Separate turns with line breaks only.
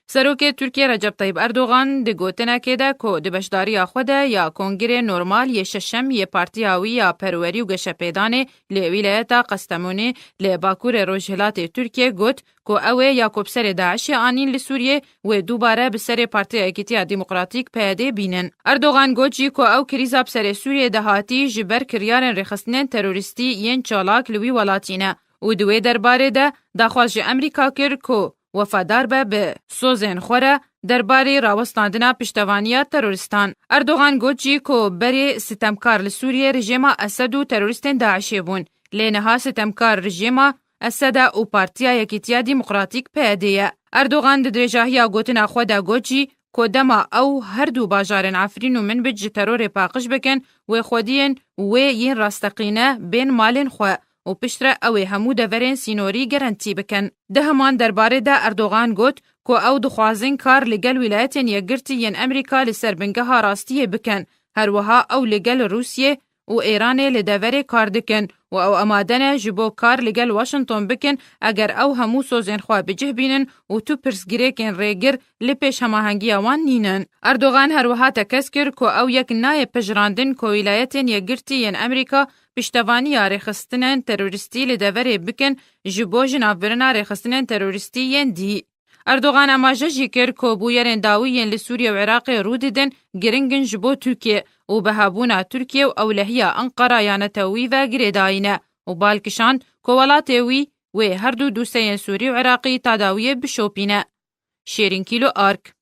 سروک ترکیه رجب طیب اردوغان د گوتنه که ده که د بشداری خوده یا کنگره نورمال یه ششم یه پارتی هاوی یا پروری و گشپیدانه لی ولایتا قستمونه لی باکور روجهلات ترکیه گوت که اوه یا کبسر داعش آنین لسوریه و دوباره بسر پارتی اکیتیا دموکراتیک پیاده بینن. اردوغان گوت جی که او کریزا بسر سوریه دهاتی جبر کریارن رخصنن تروریستی ین چالاک لوی ولاتینه و دوی درباره ده دخواج امریکا کر که وفادار به سوزن خوره درباره راوستاندنا پشتوانیا تروریستان. اردوغان گوت جی که بری ستمکار لسوریه رژیما اسد و تروریستین داعشی بون. لینها ستمکار رژیما اسد او پارتیا یکیتیا دموکراتیک پیاده. اردوغان د درجاهیا گوتنا خودا گوت جی که دما او هر دو باجارن عفرین و من بج ترور پاقش بکن و خودین و ین راستقینه بین مالین خو و پشتره اوی همو دورین سینوری گرانتی بکن. ده همان درباره ده اردوغان گوت که او دخوازن کار لگل ولایتین یگرتی ین امریکا لسر بنگه ها راستیه بکن. هر وها او لگل روسیه و ایران لدوره کار دکن و او امادنه جبو کار لگل واشنطن بکن اگر او همو سوزن خواه بجه بینن و تو پرسگیره کن ریگر لپیش هماهنگی آوان نینن. اردوغان هر وها تکس کر که او یک نای پجراندن که ولایتین یگرتی ین امریکا پشتوانی رخصتنن تروریستی لدوره بکن جبو جنابرنا رخصتنن تروریستی ین دی. اردوغان اما ججی کر که بویرین داویین لسوریه و عراق رو دیدن گرنگن جبو ترکیه و بهابونا ترکیه و اولهیا انقره یانتوی و گریداینه و بالکشان که ولاتوی و هر دو دوستین سوری و عراقی تداویه بشوپینه. شیرین کیلو آرک